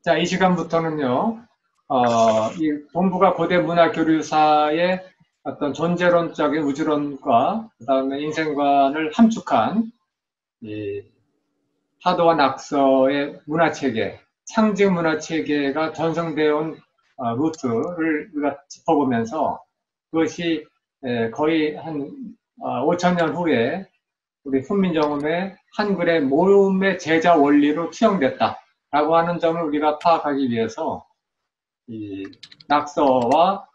자, 이 시간부터는요, 이 동북아 고대 문화 교류사의 어떤 존재론적인 우주론과 그 다음에 인생관을 함축한 이 하도와 낙서의 문화체계, 상징 문화체계가 전성되어 온 루트를 우리가 짚어보면서 그것이 거의 한 5천 년 후에 우리 훈민정음의 한글의 모음의 제자 원리로 투영됐다라고 하는 점을 우리가 파악하기 위해서 이 낙서와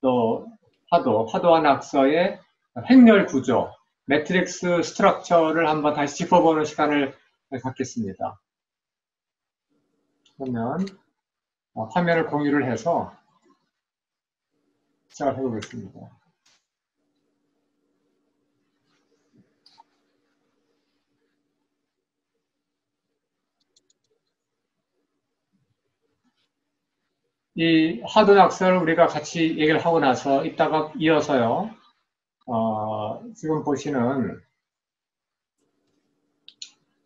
또 하도와 낙서의 행렬 구조, 매트릭스 스트럭처를 한번 다시 짚어보는 시간을 갖겠습니다. 그러면 화면을 공유를 해서 시작을 해보겠습니다. 이 하도 낙서를 우리가 같이 얘기를 하고 나서 이따가 이어서요. 지금 보시는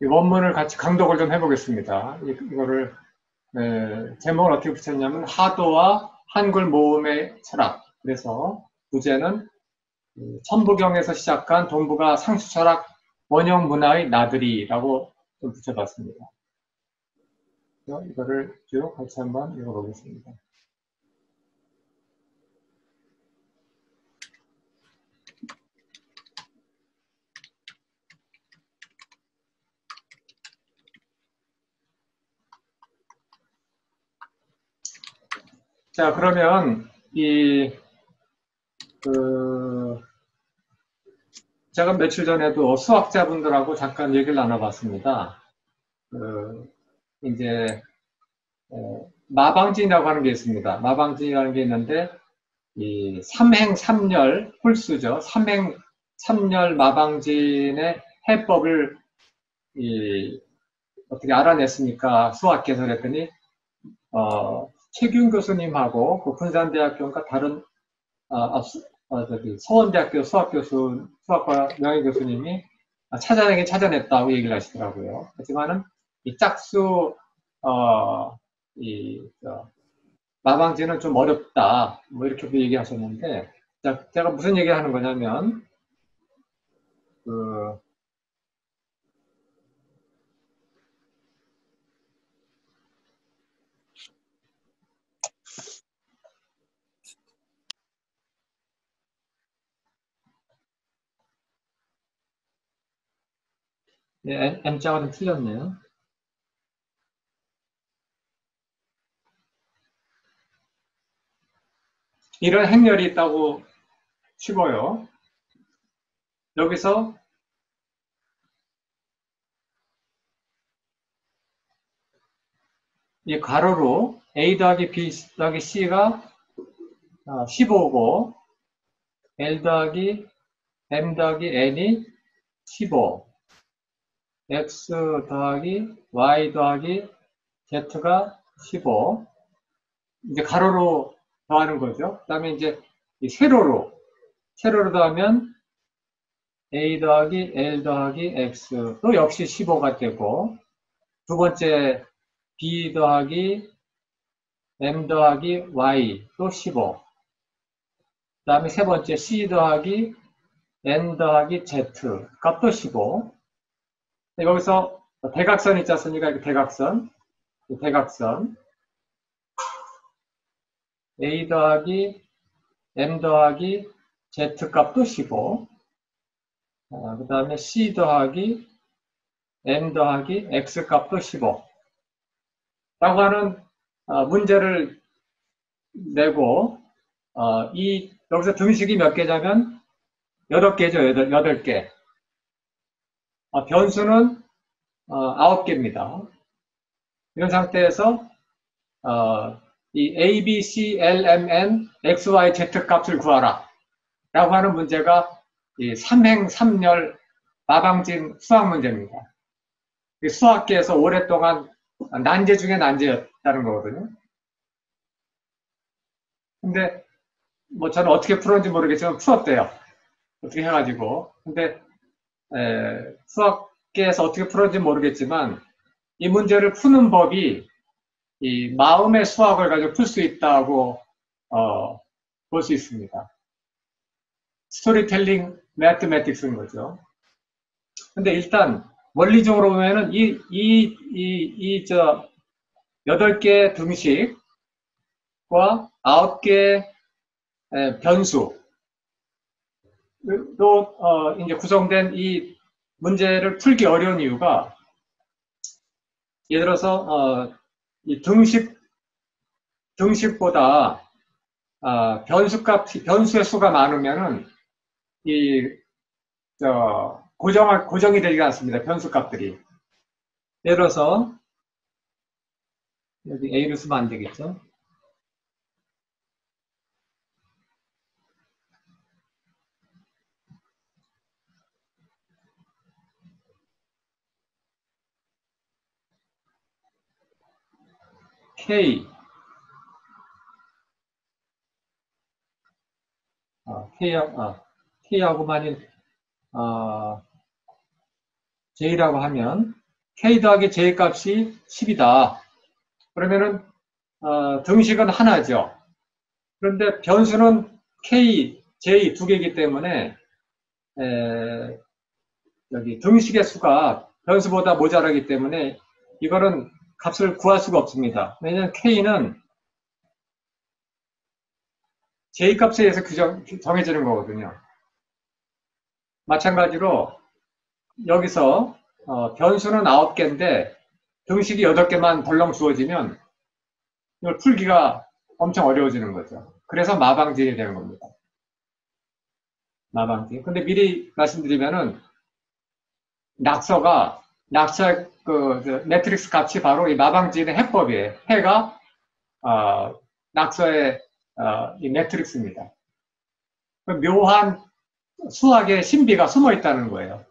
이 원문을 같이 강독을 좀 해보겠습니다. 이거를 제목을 어떻게 붙였냐면 하도와 한글 모음의 철학. 그래서 부제는 천부경에서 시작한 동북아 상수철학 원형 문화의 나들이라고 좀 붙여봤습니다. 이거를 쭉 같이 한번 읽어보겠습니다. 자, 그러면 제가 며칠 전에도 수학자분들하고 잠깐 얘기를 나눠봤습니다. 이제 마방진이라고 하는 게 있습니다. 마방진이라는 게 있는데 이 삼행삼열 홀수죠. 삼행삼열 마방진의 해법을 어떻게 알아냈습니까? 수학계에서 그랬더니 최균 교수님하고 그 군산대학교인가 다른 서원대학교 수학과 명예교수님이 찾아내긴 찾아냈다고 얘기를 하시더라고요. 하지만은 이 짝수 마방지는 좀 어렵다 뭐 이렇게도 얘기하셨는데 제가 무슨 얘기를 하는 거냐면 M자가 좀 틀렸네요. 이런 행렬이 있다고 치고요. 여기서 이 가로로 A 더하기 B 더하기 C가 15고 L 더하기 M 더하기 N이 15 X 더하기 Y 더하기 Z가 15 이제 가로로 더하는 거죠. 그 다음에 이제 세로로 더하면 A 더하기 L 더하기 X도 역시 15가 되고 두 번째 B 더하기 M 더하기 Y도 15 그 다음에 세 번째 C 더하기 N 더하기 Z 값도 15 여기서 대각선 있지 않습니까? 대각선 A 더하기 M 더하기 Z 값도 15 그 다음에 C 더하기 M 더하기 X 값도 15 라고 하는 문제를 내고 여기서 등식이 몇 개냐면 8개죠. 8개 변수는 9개입니다. 이런 상태에서 이 A, B, C, L, M, N, X, Y, Z 값을 구하라 라고 하는 문제가 이 삼행삼렬 마방진 수학 문제입니다. 수학계에서 오랫동안 난제 중에 난제였다는 거거든요. 근데 뭐 저는 어떻게 풀었는지 모르겠지만 풀었대요. 어떻게 해가지고. 근데 수학계에서 어떻게 풀었는지 모르겠지만 이 문제를 푸는 법이 이 마음의 수학을 가지고 풀 수 있다고 볼 수 있습니다. 스토리텔링 매트매틱스인 거죠. 근데 일단 원리적으로 보면은 저 8개 등식과 9개 변수로 이제 구성된 이 문제를 풀기 어려운 이유가, 예를 들어서 이 등식보다 변수의 수가 많으면은 고정이 되지 않습니다. 변수값들이. 예를 들어서 여기 A를 쓰면 안 되겠죠? K, K하고만이 J라고 하면 K 더하기 J 값이 10이다. 그러면은 등식은 하나죠. 그런데 변수는 K, J 두 개이기 때문에 여기 등식의 수가 변수보다 모자라기 때문에 이거는 값을 구할 수가 없습니다. 왜냐하면 K는 J 값에 의해서 정해지는 거거든요. 마찬가지로 여기서 변수는 9개인데 등식이 8개만 덜렁 주어지면 이걸 풀기가 엄청 어려워지는 거죠. 그래서 마방진이 되는 겁니다. 마방진. 근데 미리 말씀드리면은 낙서의 매트릭스 값이 바로 이 마방진의 해법이에요. 해가 낙서의 이 매트릭스입니다. 묘한 수학의 신비가 숨어 있다는 거예요.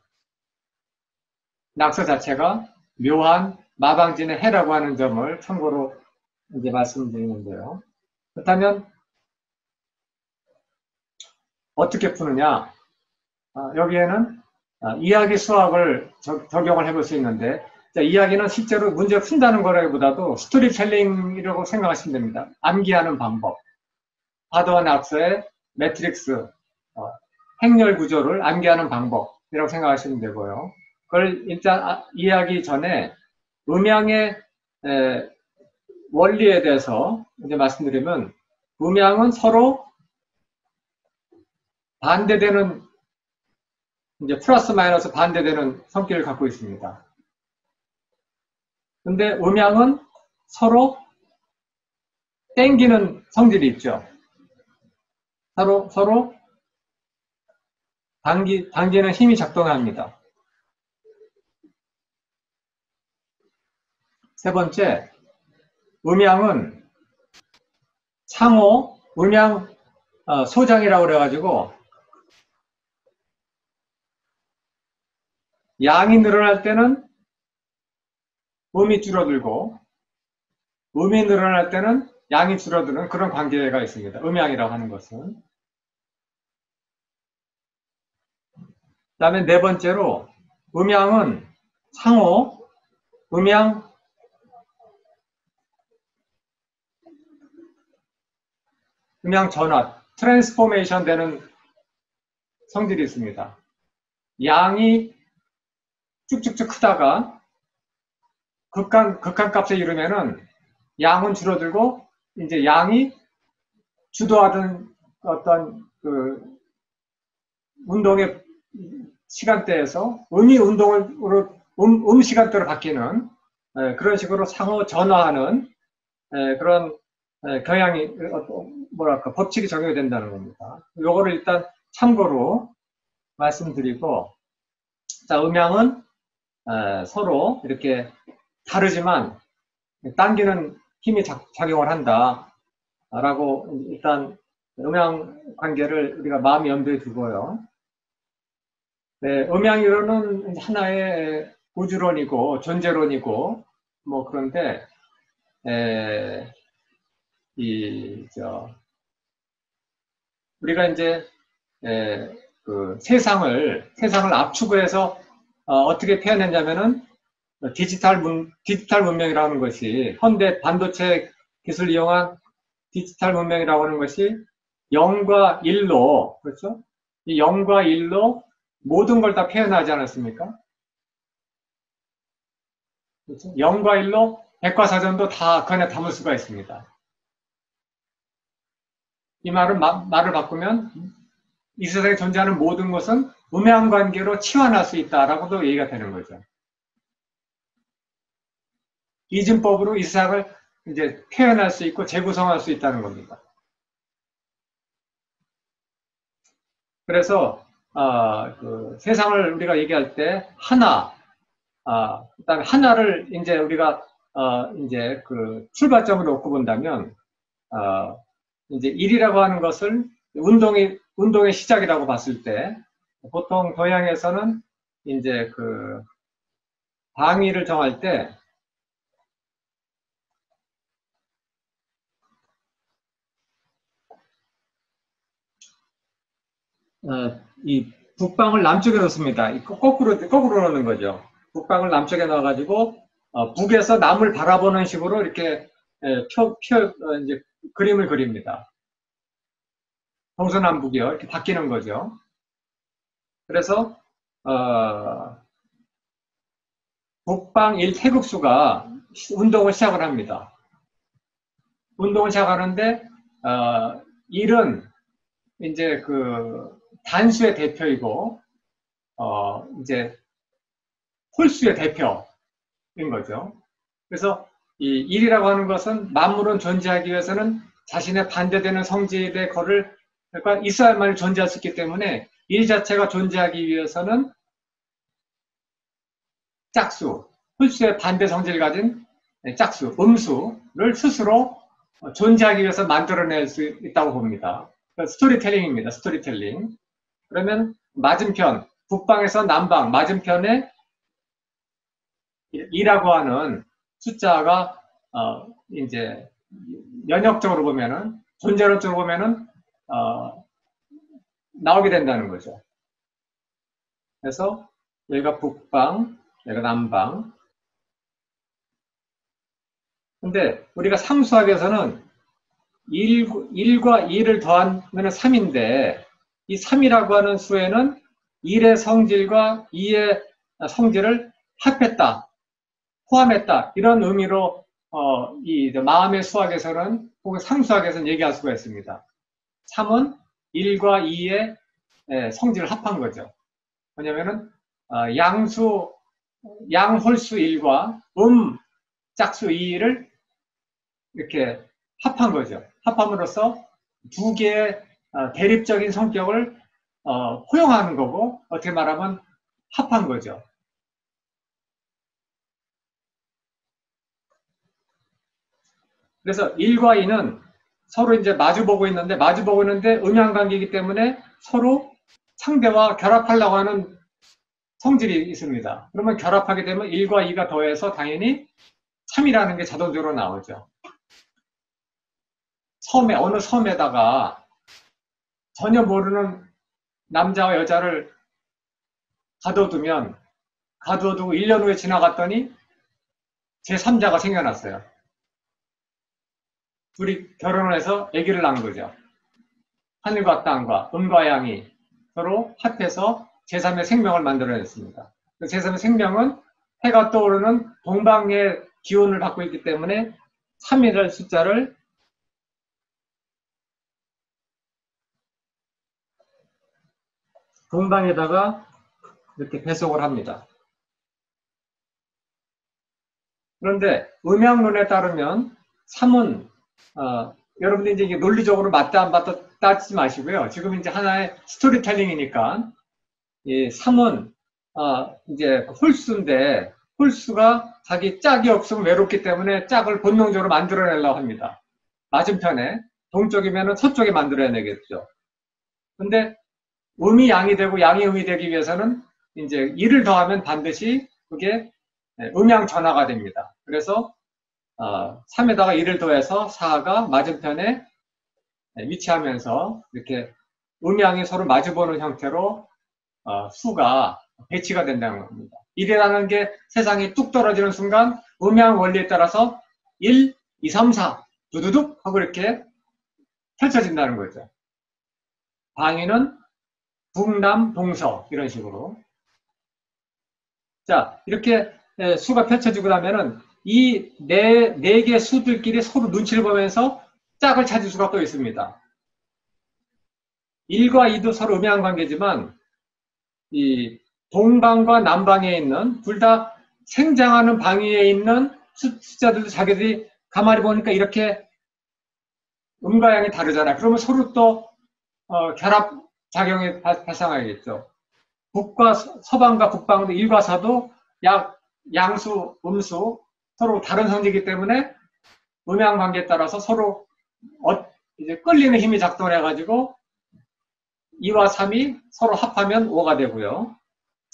낙서 자체가 묘한 마방진의 해라고 하는 점을 참고로 이제 말씀드리는데요. 그렇다면 어떻게 푸느냐? 여기에는 이야기 수학을 적용을 해볼 수 있는데, 이야기는 실제로 문제 푼다는 거라기보다도 스토리텔링이라고 생각하시면 됩니다. 암기하는 방법, 하드와 낙서의 매트릭스, 행렬 구조를 암기하는 방법이라고 생각하시면 되고요. 그걸 일단 이해하기 전에 음양의 원리에 대해서 이제 말씀드리면, 음양은 서로 반대되는, 이제 플러스 마이너스 반대되는 성격을 갖고 있습니다. 근데 음양은 서로 땡기는 성질이 있죠. 서로 당기는 힘이 작동합니다. 세 번째, 음양은 상호 음양 소장이라고 그래가지고 양이 늘어날 때는 음이 줄어들고 음이 늘어날 때는 양이 줄어드는 그런 관계가 있습니다. 음양이라고 하는 것은. 그 다음에 네 번째로 음양은 상호 음양 전환, 트랜스포메이션 되는 성질이 있습니다. 양이 쭉쭉쭉 크다가 극한값에 이르면은 양은 줄어들고 이제 양이 주도하던 어떤 그 운동의 시간대에서 음이 운동으로 시간대로 바뀌는 그런 식으로 상호 전화하는 그런 경향이 뭐랄까 법칙이 적용이 된다는 겁니다. 요거를 일단 참고로 말씀드리고, 자, 음양은 서로 이렇게 다르지만 당기는 힘이 작용을 한다라고 일단 음양 관계를 우리가 마음 염두에 두고요. 네, 음양이론은 하나의 우주론이고 존재론이고 뭐 그런데 우리가 이제 그 세상을 압축을 해서 어떻게 표현했냐면은 디지털 문명이라는 것이, 현대 반도체 기술 이용한 디지털 문명이라고 하는 것이 0과 1로, 그렇죠? 이 0과 1로 모든 걸 다 표현하지 않았습니까? 그렇죠? 0과 1로 백과사전도 다 그 안에 담을 수가 있습니다. 이 말을 바꾸면 이 세상에 존재하는 모든 것은 음양 관계로 치환할 수 있다라고도 얘기가 되는 거죠. 이진법으로 이 세상을 이제 표현할 수 있고 재구성할 수 있다는 겁니다. 그래서 그 세상을 우리가 얘기할 때 하나, 그다음에 하나를 이제 우리가 이제 그 출발점으로 놓고 본다면 이제 일이라고 하는 것을 운동의 시작이라고 봤을 때 보통 동양에서는 이제 그 방위를 정할 때 이 북방을 남쪽에 놓습니다. 거꾸로 놓는 거죠. 북방을 남쪽에 넣어가지고 북에서 남을 바라보는 식으로 이렇게 이제 그림을 그립니다. 동서남북이요. 이렇게 바뀌는 거죠. 그래서 북방 1태극수가 운동을 시작을 합니다. 운동을 시작하는데 일은 이제 그 단수의 대표이고 이제 홀수의 대표인 거죠. 그래서 이 일이라고 하는 것은 만물은 존재하기 위해서는 자신의 반대되는 성질의 거를 그러니까 있어야만 존재할 수 있기 때문에 일 자체가 존재하기 위해서는 짝수, 홀수의 반대 성질을 가진 짝수, 음수를 스스로 존재하기 위해서 만들어낼 수 있다고 봅니다. 스토리텔링입니다. 스토리텔링. 그러면 맞은편, 북방에서 남방, 맞은편에 2라고 하는 숫자가 이제 연역적으로 보면은 존재론적으로 보면은 나오게 된다는 거죠. 그래서 여기가 북방, 여기가 남방. 근데 우리가 상수학에서는 1과 2를 더하면 3인데 이 3이라고 하는 수에는 1의 성질과 2의 성질을 합했다, 포함했다 이런 의미로 이 마음의 수학에서는 혹은 상수학에서는 얘기할 수가 있습니다. 3은 1과 2의 성질을 합한 거죠. 뭐냐면은 양홀수 1과 짝수 2를 이렇게 합한 거죠. 합함으로써 두 개의 대립적인 성격을 포용하는 거고 어떻게 말하면 합한 거죠. 그래서 1과 2는 서로 이제 마주보고 있는데 음양관계이기 때문에 서로 상대와 결합하려고 하는 성질이 있습니다. 그러면 결합하게 되면 1과 2가 더해서 당연히 3이라는 게 자동적으로 나오죠. 어느 섬에다가 전혀 모르는 남자와 여자를 가둬두고 1년 후에 지나갔더니 제3자가 생겨났어요. 둘이 결혼을 해서 아기를 낳은 거죠. 하늘과 땅과 음과 양이 서로 합해서 제3의 생명을 만들어냈습니다. 제3의 생명은 해가 떠오르는 동방의 기운을 받고 있기 때문에 3이라는 숫자를 동방에다가 이렇게 배속을 합니다. 그런데 음양론에 따르면 3은 여러분들이 이제 논리적으로 맞다 안 맞다 따지지 마시고요. 지금 이제 하나의 스토리텔링이니까 이 3은 이제 홀수인데 홀수가 자기 짝이 없으면 외롭기 때문에 짝을 본능적으로 만들어내려고 합니다. 맞은편에 동쪽이면 서쪽에 만들어내겠죠. 근데 음이 양이 되고 양이 음이 되기 위해서는 이제 1을 더하면 반드시 그게 음양 전화가 됩니다. 그래서 3에다가 1을 더해서 4가 맞은편에 위치하면서 이렇게 음양이 서로 마주보는 형태로 수가 배치가 된다는 겁니다. 1이라는 게 세상이 뚝 떨어지는 순간 음양 원리에 따라서 1, 2, 3, 4 두두둑 하고 이렇게 펼쳐진다는 거죠. 방위는 북남, 동서 이런 식으로. 자, 이렇게 수가 펼쳐지고 나면은 이 네 개의 수들끼리 서로 눈치를 보면서 짝을 찾을 수가 또 있습니다. 1과 2도 서로 음양 관계지만 이 동방과 남방에 있는 둘 다 생장하는 방위에 있는 숫자들도 자기들이 가만히 보니까 이렇게 음과 양이 다르잖아요. 그러면 서로 또 결합 작용이 발생하겠죠. 북과 서방과 북방도 1과 4도 양수, 음수 서로 다른 성질이기 때문에 음양 관계에 따라서 서로 이제 끌리는 힘이 작동을 해가지고 2와 3이 서로 합하면 5가 되고요.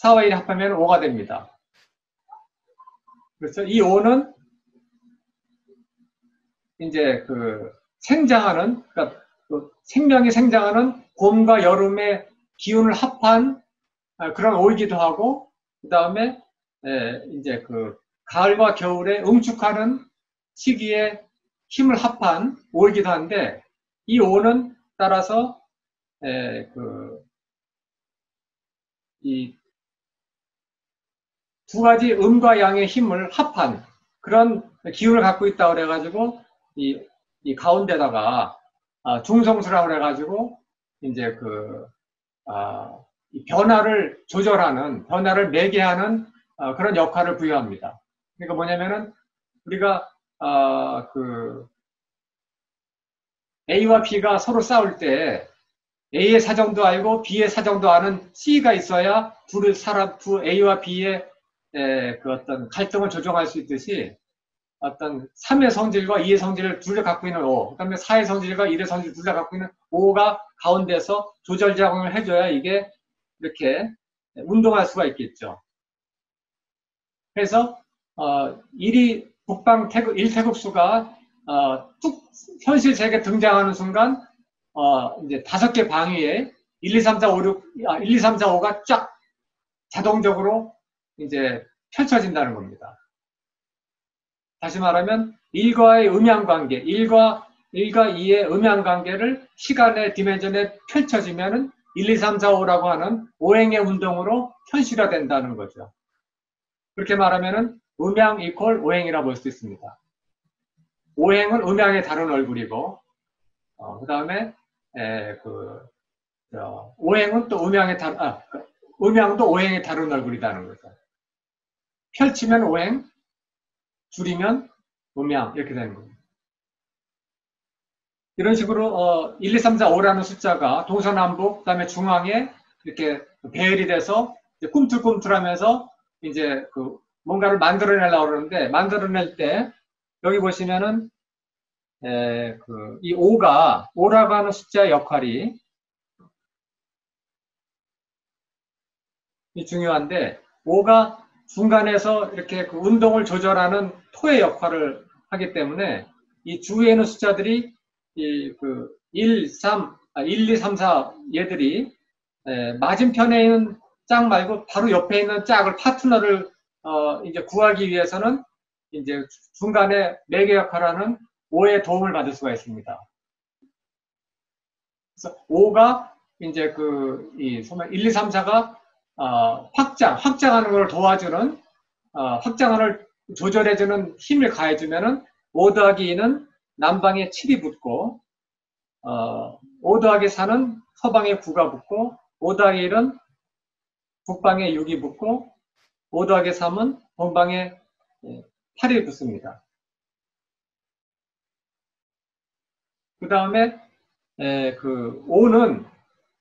4와 1이 합하면 5가 됩니다. 그렇죠? 이 5는 이제 그 생장하는, 그러니까 그 생명이 생장하는 봄과 여름의 기운을 합한 그런 5이기도 하고, 그 다음에 이제 그 가을과 겨울에 응축하는 시기에 힘을 합한 5이기도 한데, 이 5는 따라서 이 두 가지 음과 양의 힘을 합한 그런 기운을 갖고 있다고 그래가지고 이 가운데다가 중성수라고 그래가지고 이제 이 변화를 조절하는, 변화를 매개하는 그런 역할을 부여합니다. 그러니까 뭐냐면은 우리가 A와 B가 서로 싸울 때 A의 사정도 알고 B의 사정도 아는 C가 있어야 두 A와 B의 그 어떤 갈등을 조정할 수 있듯이 어떤 3의 성질과 2의 성질을 둘 다 갖고 있는 O, 그 다음에 4의 성질과 1의 성질을 둘 다 갖고 있는 O가 가운데서 조절 작용을 해줘야 이게 이렇게 운동할 수가 있겠죠. 그래서 1이 북방 1태극수가 뚝 현실 세계에 등장하는 순간 이제 5개 방위에 1, 2, 3, 4, 5, 6, 1, 2, 3, 4, 5가 쫙 자동적으로 이제 펼쳐진다는 겁니다. 다시 말하면 1과의 음양관계, 1과 2의 음양관계를 시간의 디멘전에 펼쳐지면은 1, 2, 3, 4, 5라고 하는 오행의 운동으로 현실화된다는 거죠. 그렇게 말하면은 음양 이퀄 오행이라 볼 수 있습니다. 오행은 음양의 다른 얼굴이고, 그 다음에 오행은 또 음양도 오행의 다른 얼굴이라는 거죠. 펼치면 오행, 줄이면 음양 이렇게 되는 겁니다. 이런 식으로 1, 2, 3, 4, 5라는 숫자가 동서남북 그다음에 중앙에 이렇게 배열이 돼서 꿈틀꿈틀하면서 이제 뭔가를 만들어내려고 그러는데 만들어낼 때 여기 보시면은 이 5라고 하는 숫자의 역할이 중요한데 5가 중간에서 이렇게 운동을 조절하는 토의 역할을 하기 때문에 이 주위에 있는 숫자들이 1, 2, 3, 4 얘들이 맞은편에 있는 짝 말고 바로 옆에 있는 짝을 파트너를 이제 구하기 위해서는 이제 중간에 매개 역할하는 5의 도움을 받을 수가 있습니다. 그래서 5가 이제 1, 2, 3, 4가 확장하는 걸 도와주는, 확장을 조절해주는 힘을 가해주면은 5 더하기 2는 남방에 7이 붙고, 5 더하기 4는 서방에 9가 붙고, 5 더하기 1은 북방에 6이 붙고, 5 더하기 3은 동방에 8이 붙습니다. 그 다음에, 5는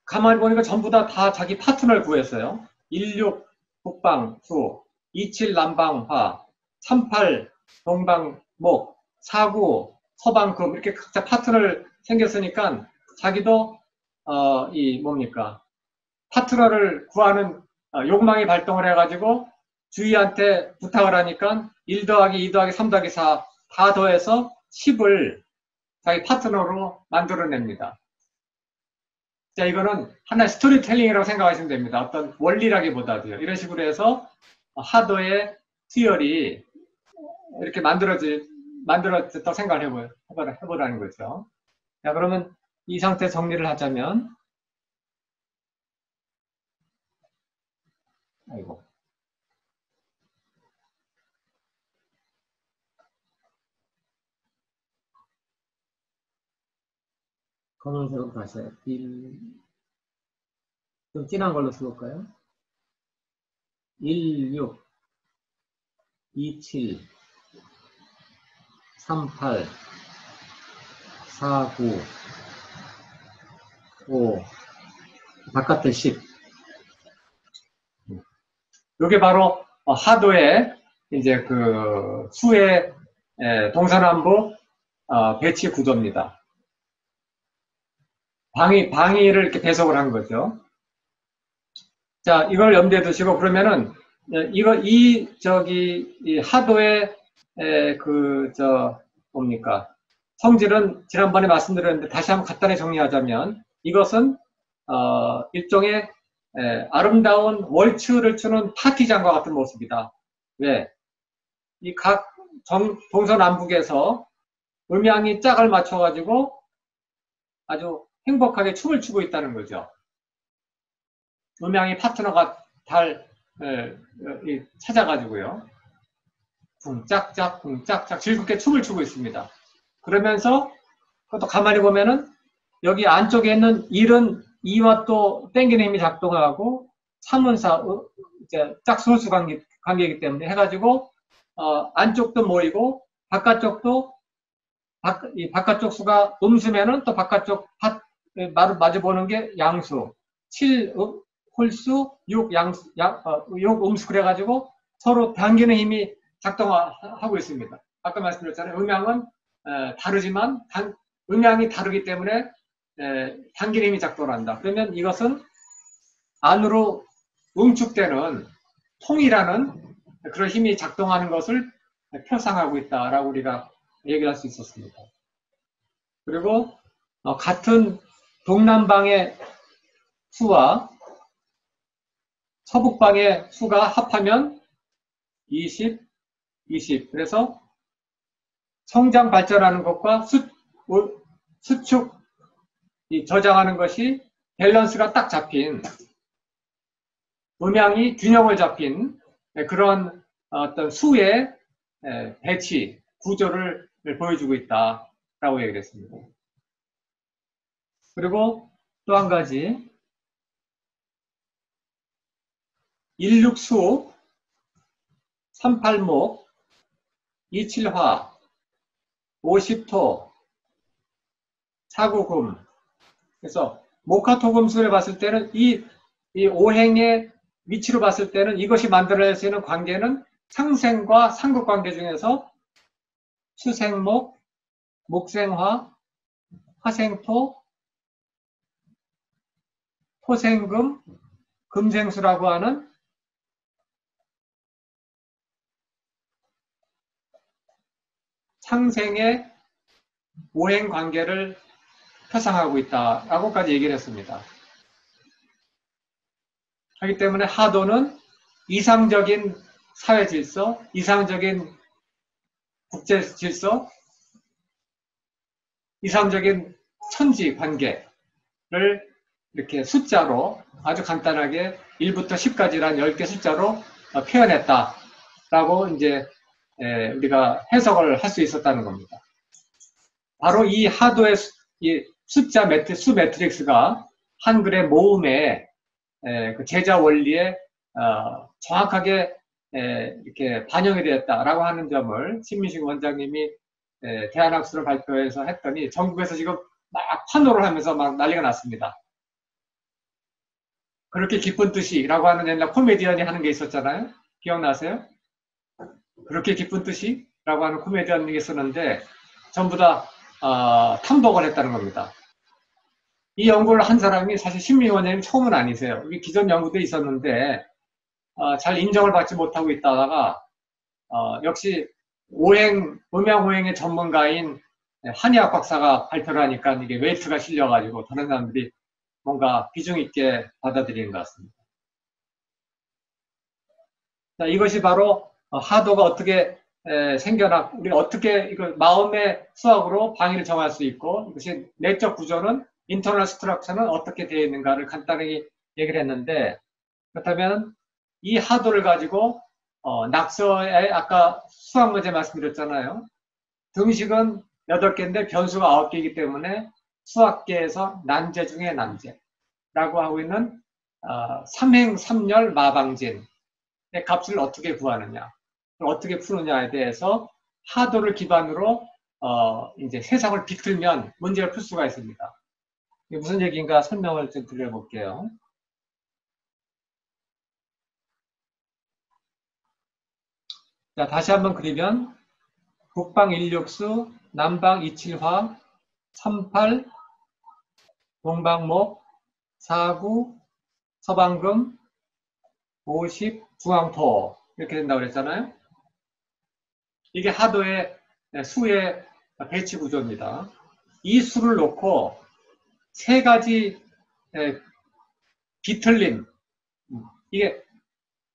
가만히 보니까 전부 다 자기 파트너를 구했어요. 16 북방 수, 27 남방 화, 38 동방 목, 49 서방 금 이렇게 각자 파트너를 생겼으니까 자기도 파트너를 구하는 욕망이 발동을 해가지고 주위한테 부탁을 하니까 1 더하기 2 더하기 3 더하기 4 다 더해서 10을 자기 파트너로 만들어냅니다. 자, 이거는 하나의 스토리텔링이라고 생각하시면 됩니다. 어떤 원리라기보다도요. 이런 식으로 해서 하도의 수열이 이렇게 만들어졌다고 생각을 해보라는 거죠. 자, 그러면 이 상태 정리를 하자면, 아이고. 검은색으로 다시 해요. 좀 진한 걸로 써볼까요? 16, 27, 38, 49, 5, 바깥에 10. 이게 바로 하도의 이제 그 수의 동서남북 배치 구도입니다. 방위를 이렇게 배속을 한 거죠. 자, 이걸 염두에 두시고 그러면은 이 하도의 뭡니까? 성질은 지난번에 말씀드렸는데 다시 한번 간단히 정리하자면 이것은 일종의 아름다운 월츠를 추는 파티장과 같은 모습이다. 왜? 이 각 동서남북에서 음양이 짝을 맞춰가지고 아주 행복하게 춤을 추고 있다는 거죠. 음양이 파트너가 찾아가지고요. 쿵짝짝 쿵짝짝 즐겁게 춤을 추고 있습니다. 그러면서 그것도 가만히 보면은 여기 안쪽에 있는 1은 2와 또 땡기는 힘이 작동하고 3은 4, 짝소수 관계이기 때문에 해가지고 안쪽도 모이고 바깥쪽도 바깥쪽 수가 음수면은 또 바깥쪽 마주 보는 게 양수 7 홀수 6 6 음수 그래가지고 서로 당기는 힘이 작동하고 있습니다. 아까 말씀드렸잖아요. 음양은 다르지만 음양이 다르기 때문에 당기는 힘이 작동한다. 그러면 이것은 안으로 응축되는 통이라는 그런 힘이 작동하는 것을 표상하고 있다라고 우리가 얘기할 수 있었습니다. 그리고 같은 동남방의 수와 서북방의 수가 합하면 20, 20. 그래서 성장 발전하는 것과 수축 저장하는 것이 밸런스가 딱 잡힌 음양이 균형을 잡힌 그런 어떤 수의 배치 구조를 보여주고 있다라고 얘기를 했습니다. 그리고 또 한 가지 16수 38목 27화 50토 49금 그래서 목화토금수를 봤을 때는 이 오행의 위치로 봤을 때는 이것이 만들어낼 수 있는 관계는 상생과 상극관계 중에서 수생목, 목생화, 화생토, 토생금, 금생수라고 하는 상생의 오행 관계를 표상하고 있다라고까지 얘기를 했습니다. 하기 때문에 하도는 이상적인 사회 질서, 이상적인 국제 질서, 이상적인 천지 관계를 이렇게 숫자로 아주 간단하게 1부터 10까지란 10개 숫자로 표현했다라고 이제 우리가 해석을 할 수 있었다는 겁니다. 바로 이 하도의 이 수 매트릭스가 한글의 모음의 그 제자 원리에 정확하게 이렇게 반영이 되었다라고 하는 점을 신민식 원장님이 대한학술을 발표해서 했더니 전국에서 지금 막 환호를 하면서 막 난리가 났습니다. 그렇게 기쁜 뜻이라고 하는 옛날 코미디언이 하는 게 있었잖아요. 기억나세요? 그렇게 기쁜 뜻이라고 하는 코미디언이 있었는데 전부 다 탐복을 했다는 겁니다. 이 연구를 한 사람이 사실 신민식 원장님 처음은 아니세요. 이게 기존 연구도 있었는데 잘 인정을 받지 못하고 있다가 역시 음양오행의 전문가인 한의학 박사가 발표를 하니까 이게 웨이트가 실려가지고 다른 사람들이 뭔가 비중 있게 받아들이는 것 같습니다. 자, 이것이 바로 하도가 어떻게 생겨나, 우리가 어떻게 이걸 마음의 수학으로 방위를 정할 수 있고, 이것이 내적 구조는, 인터널 스트럭처는 어떻게 되어 있는가를 간단하게 얘기를 했는데, 그렇다면 이 하도를 가지고 낙서에 아까 수학 문제 말씀드렸잖아요. 등식은 8개인데 변수가 9개이기 때문에 수학계에서 난제 중에 난제라고 하고 있는 삼행삼열 마방진의 값을 어떻게 구하느냐, 어떻게 푸느냐에 대해서 하도를 기반으로 이제 세상을 비틀면 문제를 풀 수가 있습니다. 이게 무슨 얘기인가 설명을 좀 드려볼게요. 자, 다시 한번 그리면 북방 16수, 남방 27화, 38, 동방목, 49, 서방금, 50, 중앙토 이렇게 된다고 그랬잖아요. 이게 하도의 수의 배치 구조입니다. 이 수를 놓고 세 가지 비틀림, 이게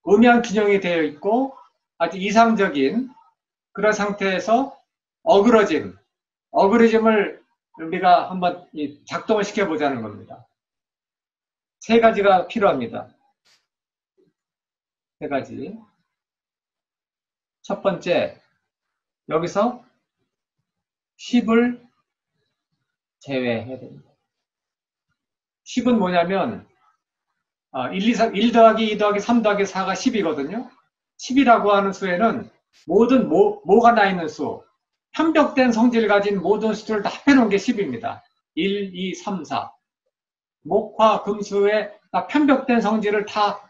음양 균형이 되어 있고 아주 이상적인 그런 상태에서 어그러짐을 우리가 한번 작동을 시켜보자는 겁니다. 세 가지가 필요합니다. 세 가지. 첫 번째, 여기서 10을 제외해야 됩니다. 10은 뭐냐면 1 더하기 2 더하기 3 더하기 4가 10이거든요. 10이라고 하는 수에는 모든 모가 나 있는 수, 편벽된 성질을 가진 모든 수들을 다 합해놓은 게 10입니다. 1, 2, 3, 4. 목화, 금수의 편벽된 성질을 다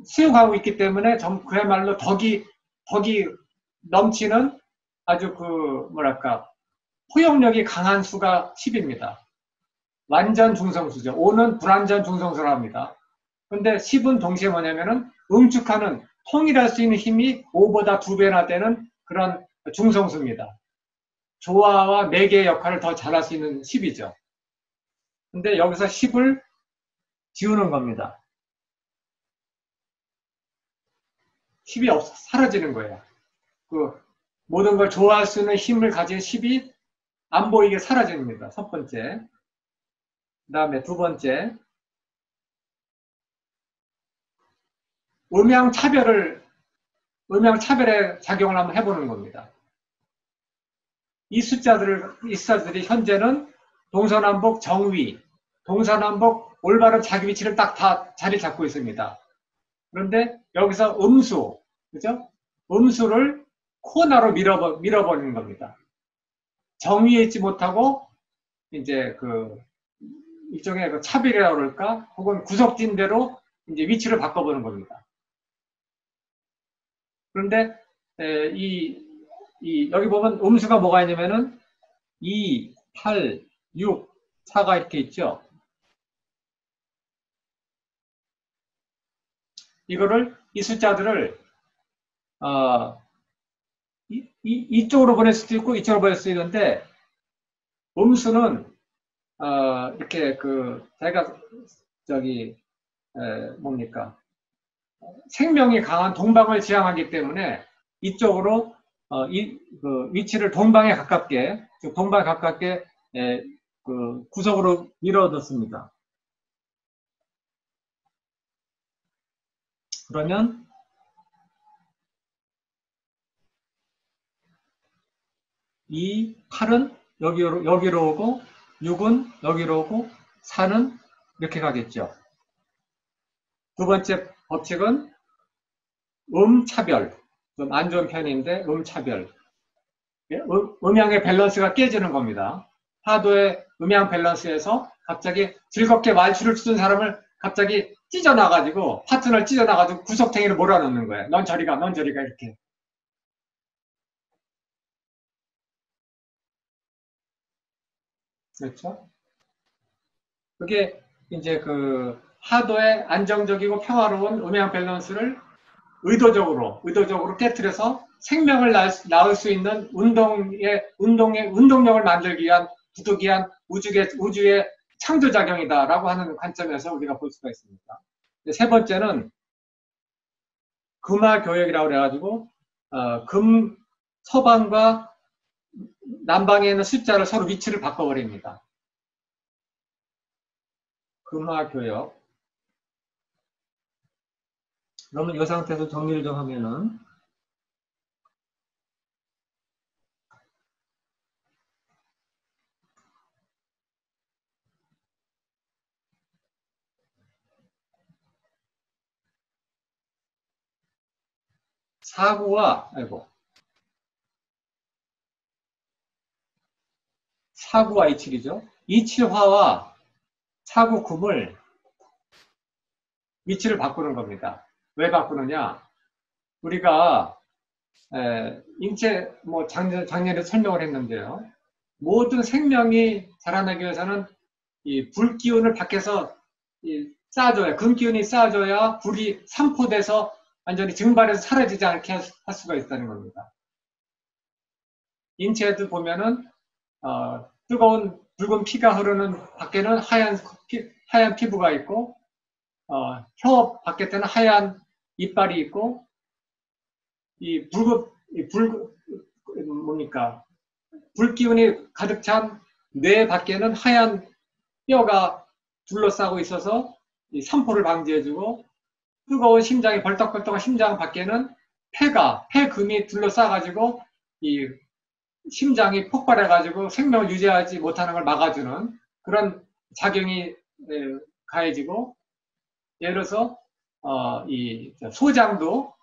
수용하고 있기 때문에 그야말로 덕이 넘치는 아주 포용력이 강한 수가 10입니다. 완전 중성수죠. 5는 불완전 중성수라 합니다. 근데 10은 동시에 뭐냐면은 응축하는, 통일할 수 있는 힘이 5보다 2배나 되는 그런 중성수입니다. 조화와 매개의 역할을 더 잘할 수 있는 10이죠. 근데 여기서 10을 지우는 겁니다. 10이 사라지는 거예요. 모든 걸 조화할 수 있는 힘을 가진 10이 안 보이게 사라집니다. 첫 번째. 그 다음에 두 번째. 음양차별의 작용을 한번 해보는 겁니다. 이 숫자들이 현재는 동서남북 정위, 동서남북 올바른 자기 위치를 딱 다 자리 잡고 있습니다. 그런데 여기서 음수, 그죠? 음수를 코너로 밀어버리는 겁니다. 정위에 있지 못하고, 이제 일종의 차별이라고 그럴까? 혹은 구석진대로 이제 위치를 바꿔보는 겁니다. 그런데, 여기 보면 음수가 뭐가 있냐면은 2, 8, 6, 4가 이렇게 있죠. 이 숫자들을 이쪽으로 보낼 수도 있고 이쪽으로 보낼 수 있는데, 음수는 이렇게 제가 뭡니까, 생명이 강한 동방을 지향하기 때문에 이쪽으로 위치를 동방에 가깝게 구석으로 밀어뒀습니다. 그러면 이 8은 여기로 오고 6은 여기로 오고 4는 이렇게 가겠죠. 두 번째 법칙은 음차별. 좀 안 좋은 편인데 음차별. 음양의 밸런스가 깨지는 겁니다. 하도의 음양 밸런스에서 갑자기 즐겁게 말추를 쓰는 사람을 갑자기 찢어놔가지고, 파트너를 찢어놔가지고 구석탱이를 몰아넣는 거예요. 넌 저리 가, 넌 저리 가, 이렇게. 그렇죠? 그게 이제 하도의 안정적이고 평화로운 음양 밸런스를 의도적으로 깨뜨려서 생명을 낳을 수 있는 운동력을 만들기 위한 부득이한 우주의 창조작용이다라고 하는 관점에서 우리가 볼 수가 있습니다. 세 번째는 금화교역이라고 그래가지고 서방과 남방에 있는 숫자를 서로 위치를 바꿔버립니다. 금화교역. 그러면 이 상태에서 정리를 좀 하면은 사구와 27이죠. 27화와 사구금을 위치를 바꾸는 겁니다. 왜 바꾸느냐? 우리가 인체 작년에 설명을 했는데요. 모든 생명이 자라나기 위해서는 이 불기운을 밖에서 쌓아줘야, 금기운이 쌓아줘야 불이 산포돼서 완전히 증발해서 사라지지 않게 할 수가 있다는 겁니다. 인체에도 보면은 뜨거운 붉은 피가 흐르는 밖에는 하얀 피부가 있고 혀 밖에는 하얀 이빨이 있고 불기운이 가득 찬 뇌 밖에는 하얀 뼈가 둘러싸고 있어서 이 산포를 방지해주고 뜨거운 심장이 벌떡벌떡한 심장 밖에는 폐금이 둘러싸가지고 이 심장이 폭발해가지고 생명을 유지하지 못하는 걸 막아주는 그런 작용이 가해지고 예를 들어서 이 소장도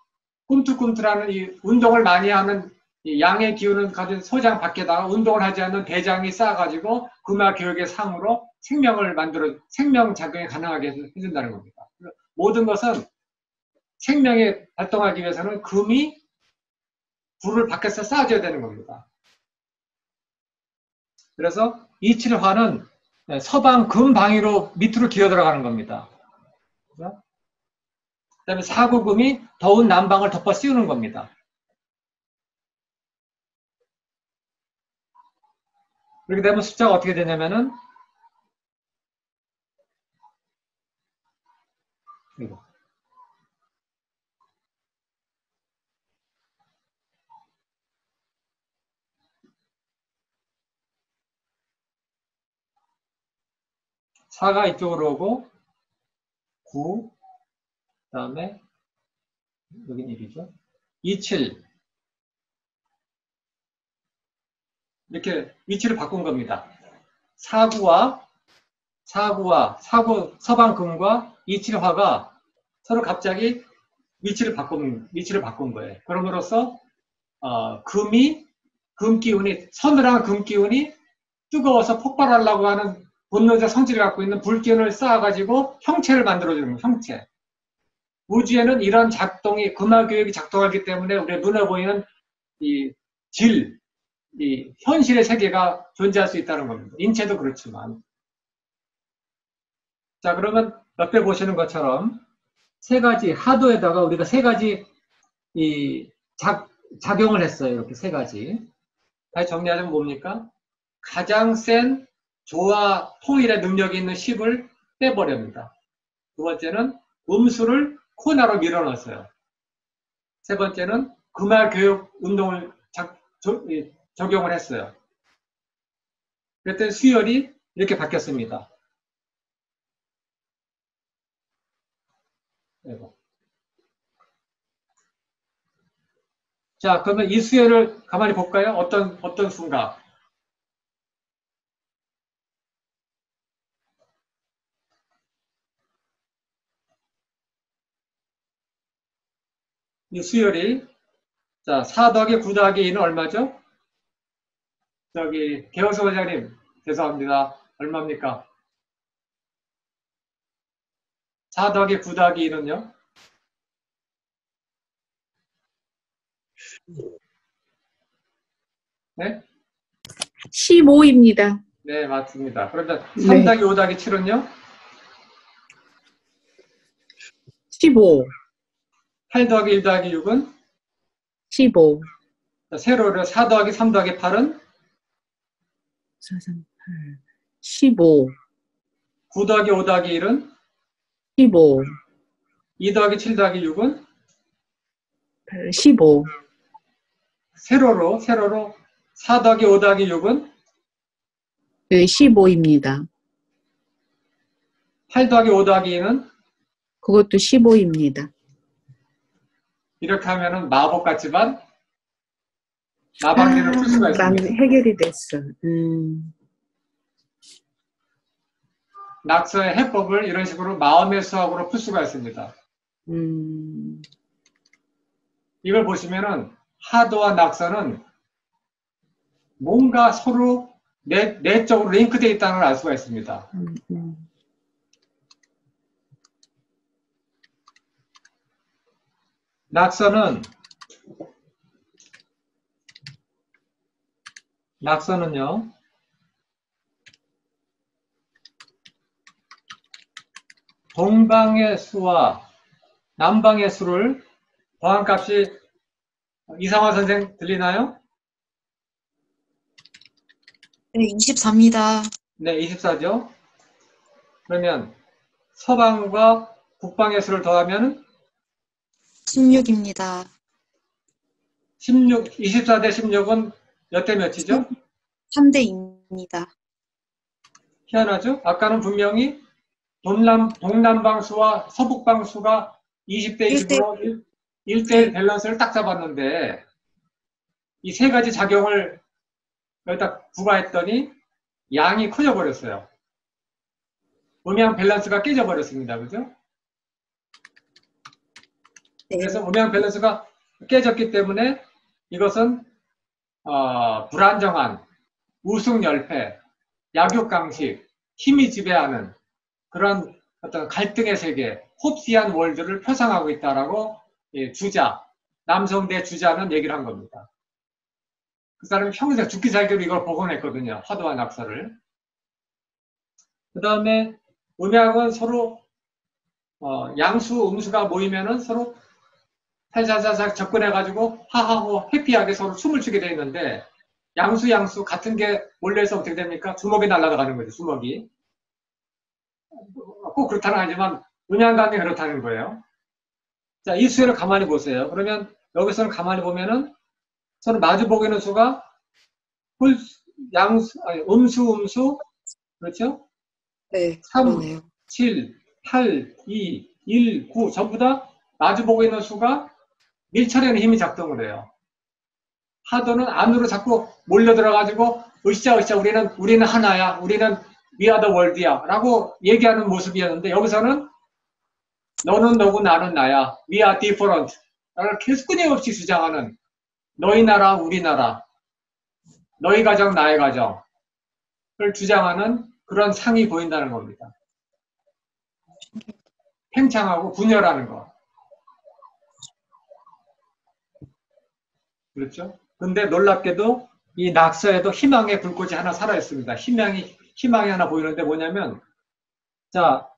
꿈틀꿈틀하는 이 운동을 많이 하는 이 양의 기운을 가진 소장 밖에다가 운동을 하지 않는 대장이 쌓아가지고 금화교역의 상으로 생명작용이 가능하게 해준다는 겁니다. 모든 것은 생명이 발동하기 위해서는 금이 불을 밖에서 쌓아줘야 되는 겁니다. 그래서 27화는 서방 금방위로 밑으로 기어 들어가는 겁니다. 그 다음에 사구금이 더운 남방을 덮어 씌우는 겁니다. 그렇게 되면 숫자가 어떻게 되냐면은 이거. 사가 이쪽으로 오고 9, 그 다음에 여긴 1이죠. 27 이렇게 위치를 바꾼 겁니다. 사구 서방금과 27화가 서로 갑자기 위치를 바꾼 거예요. 그럼으로써 금기운이 서늘한 금기운이 뜨거워서 폭발하려고 하는 본능적 성질을 갖고 있는 불기운을 쌓아가지고 형체를 만들어주는 거예요. 형체. 우주에는 이런 작동이 금화교역이 작동하기 때문에 우리가 눈에 보이는 이 현실의 세계가 존재할 수 있다는 겁니다. 인체도 그렇지만. 자, 그러면 옆에 보시는 것처럼 세 가지 하도에다가 우리가 세 가지 작용을 했어요. 이렇게 세 가지. 다시 정리하자면 뭡니까? 가장 센 조화 통일의 능력이 있는 10을 빼버립니다. 두 번째는 음수를 코너로 밀어넣었어요. 세 번째는 금화교역 운동을 적용을 했어요. 그랬더니 수열이 이렇게 바뀌었습니다. 자, 그러면 이 수열을 가만히 볼까요? 어떤 수인가? 이 수열이, 자, 4 더하기 9 더하기 2는 얼마죠? 저기, 개혁수 원장님, 죄송합니다. 얼마입니까? 4 더하기 9 더하기 2는요? 네? 15입니다. 네, 맞습니다. 그러면 3 더하기 5 더하기 7은요? 15. 8 더하기 1 더하기 6은? 15. 세로를 4 더하기 3 더하기 8은? 4, 3, 8. 15. 9 더하기 5 더하기 1은 15, 2 더하기 7 더하기 6은 15, 세로로 4 더하기 5 더하기 6은 15입니다. 8 더하기 5 더하기 2는 그것도 15입니다. 이렇게 하면은 마법 같지만 나방기를 풀 수가 난 있습니다. 해결이 됐어. 낙서의 해법을 이런 식으로 마음의 수학으로 풀 수가 있습니다. 이걸 보시면은 하도와 낙서는 뭔가 서로 내적으로 링크되어 있다는 걸 알 수가 있습니다. 낙서는요, 동방의 수와 남방의 수를 더한 값이 이상화 선생 들리나요? 네, 24입니다. 네, 24죠. 그러면 서방과 북방의 수를 더하면 16입니다. 24 대 16은 몇 대 몇이죠? 3대 2입니다. 희한하죠? 아까는 분명히 동남방수와 서북방수가 20대 20으로 1대1 밸런스를 딱 잡았는데 이 세 가지 작용을 여기다 부과했더니 양이 커져 버렸어요. 음양 밸런스가 깨져 버렸습니다. 그죠? 네. 그래서 음양 밸런스가 깨졌기 때문에 이것은 불안정한 우승열패, 약육강식, 힘이 지배하는 그런 어떤 갈등의 세계, 홉시안 월드를 표상하고 있다라고 남성 대 주자는 얘기를 한 겁니다. 그 사람이 평생 죽기 살기로 이걸 복원했거든요. 하도와 낙서를. 그 다음에 음양은 서로 양수, 음수가 모이면은 서로 살살살살 접근해가지고 하하호 해피하게 서로 춤을 추게 돼 있는데 양수 같은 게 몰려서 어떻게 됩니까? 주먹이 날아가는 거죠. 주먹이. 꼭 그렇다는 아니지만 음양감이 그렇다는 거예요. 자, 이 수를 가만히 보세요. 그러면 여기서는 가만히 보면은 서로 마주보고 있는 수가 음수, 그렇죠? 네, 3, 그러네요. 7, 8, 2, 1, 9 전부 다 마주보고 있는 수가 밀착에는 힘이 작동을 해요. 하도는 안으로 자꾸 몰려 들어가지고 으쌰으쌰 우리는 하나야. 우리는 we are the world야 라고 얘기하는 모습이었는데 여기서는 너는 너고 나는 나야. We are different. 라고 계속 끊임없이 주장하는 너희 나라, 우리 나라, 너희 가정, 나의 가정을 주장하는 그런 상이 보인다는 겁니다. 팽창하고 분열하는 거. 그렇죠? 근데 놀랍게도 이 낙서에도 희망의 불꽃이 하나 살아있습니다. 희망이 하나 보이는데 뭐냐면, 자,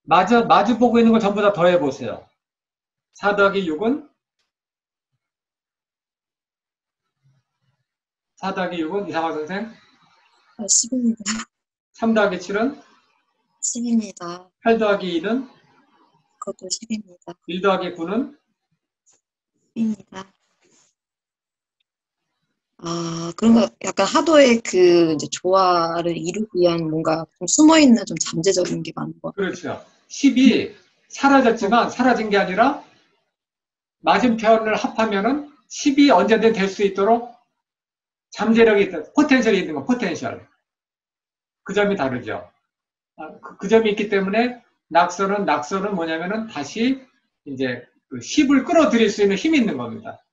마주 보고 있는 걸 전부 다 더해보세요. 4 더하기 6은 4 더하기 6은 이상화 선생? 10입니다. 3 더하기 7은 10입니다. 8 더하기 2는 그것도 10입니다. 1 더하기 9는 10입니다. 그런 거 약간 하도의 그 이제 조화를 이루기 위한 뭔가 좀 숨어있는 좀 잠재적인 게 많은 것 같아요. 그렇죠. 10이 사라졌지만 사라진 게 아니라 맞은편을 합하면은 10이 언제든 될 수 있도록 잠재력이 있다. 포텐셜이 있는 거, 포텐셜. 그 점이 다르죠. 그 점이 있기 때문에 낙서는 뭐냐면은 다시 이제 그 10을 끌어들일 수 있는 힘이 있는 겁니다.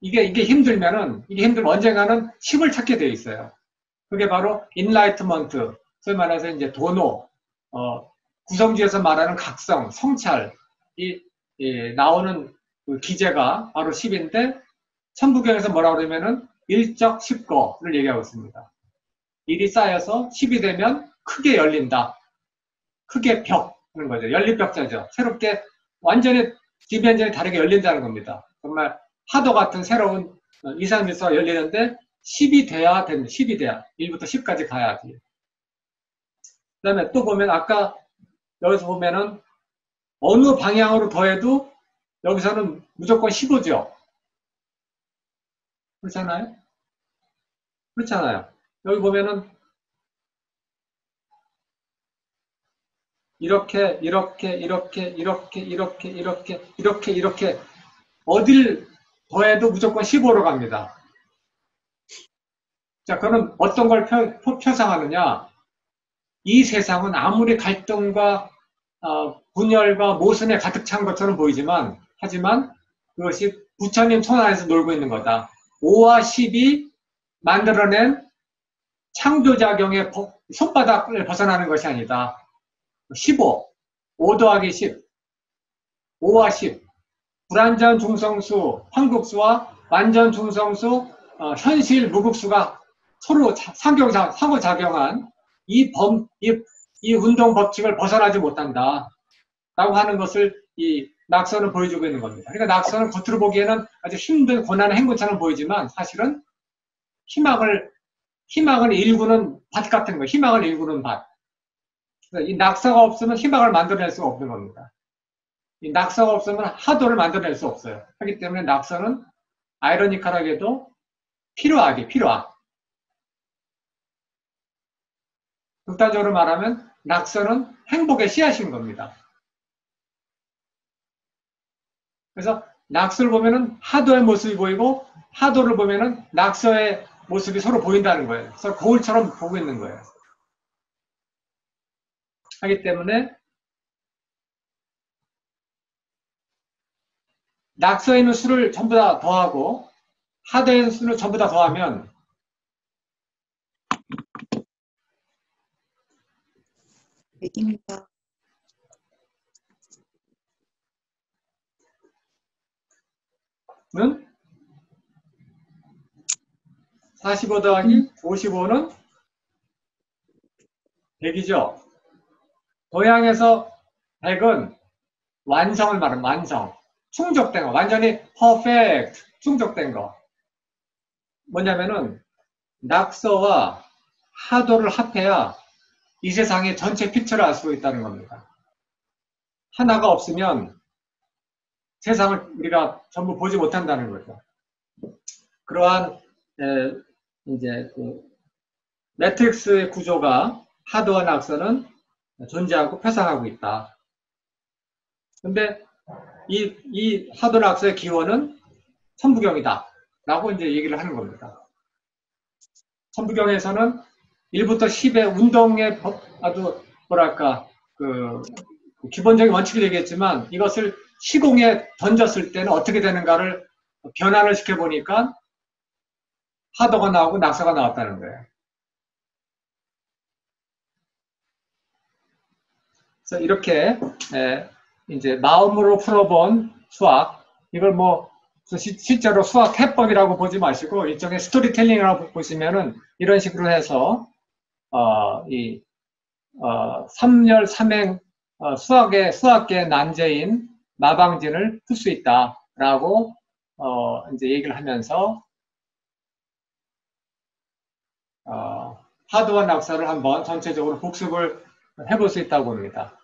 이게 힘들면 언젠가는 10을 찾게 돼 있어요. 그게 바로 인라이트먼트, 소위 말해서 이제 도노, 구성주에서 말하는 각성, 성찰, 나오는 그 기제가 바로 10인데, 천부경에서 뭐라고 그러면은 일적 10거를 얘기하고 있습니다. 일이 쌓여서 10이 되면 크게 열린다. 크게 벽 하는 거죠. 열린 벽자죠. 새롭게 완전히 디멘전이 다르게 열린다는 겁니다. 정말 파도 같은 새로운 이상질서가 열리는데 10이 돼야 됩니다. 10이 돼야. 1부터 10까지 가야지. 그다음에 또 보면 아까 여기서 보면은 어느 방향으로 더해도 여기서는 무조건 15죠. 그렇잖아요? 그렇잖아요. 여기 보면은 이렇게 어딜 더해도 무조건 15로 갑니다. 자, 그럼 어떤 걸 표상하느냐? 이 세상은 아무리 갈등과 분열과 모순에 가득 찬 것처럼 보이지만, 하지만 그것이 부처님 손 안에서 놀고 있는 거다. 5와 10이 만들어낸 창조작용의 손바닥을 벗어나는 것이 아니다. 15, 5 더하기 10, 5와 10, 불완전 중성수, 황국수와 완전 중성수, 현실 무국수가 서로 상호작용한 이 운동 법칙을 벗어나지 못한다. 라고 하는 것을 이 낙서는 보여주고 있는 겁니다. 그러니까 낙서는 겉으로 보기에는 아주 힘든 고난의 행군처럼 보이지만 사실은 희망을 일구는 밭 같은 거, 희망을 일구는 밭. 이 낙서가 없으면 희망을 만들어낼 수가 없는 겁니다. 이 낙서가 없으면 하도를 만들어낼 수 없어요. 하기 때문에 낙서는 아이러니컬하게도 필요악. 극단적으로 말하면 낙서는 행복의 씨앗인 겁니다. 그래서 낙서를 보면은 하도의 모습이 보이고 하도를 보면은 낙서의 모습이 서로 보인다는 거예요. 서로 거울처럼 보고 있는 거예요. 하기 때문에 낙서에 있는 수를 전부 다 더하고 하도에 있는 수를 전부 다 더하면 얘기입니다. 는 45 더하기 55는 100이죠. 도양에서 100은 완성을 말하는 완성. 충족된 거. 완전히 perfect. 충족된 거. 뭐냐면은 낙서와 하도를 합해야 이 세상의 전체 픽처를 알 수 있다는 겁니다. 하나가 없으면 세상을 우리가 전부 보지 못한다는 거죠. 그러한 이제 그 매트릭스의 구조가 하도와 낙서는 존재하고 표상하고 있다. 근데 이 하도 낙서의 기원은 천부경이다. 라고 이제 얘기를 하는 겁니다. 천부경에서는 1부터 10의 운동의 아주 뭐랄까 그 기본적인 원칙을 얘기했지만 이것을 시공에 던졌을 때는 어떻게 되는가를 변환을 시켜보니까 하도가 나오고 낙서가 나왔다는 거예요. 그래서 이렇게 이제 마음으로 풀어본 수학, 이걸 뭐 실제로 수학 해법이라고 보지 마시고 일종의 스토리텔링이라고 보시면은 이런 식으로 해서 삼열 삼행 수학계 난제인 마방진을 풀 수 있다라고 이제 얘기를 하면서 하도와 낙서를 한번 전체적으로 복습을 해볼 수 있다고 봅니다.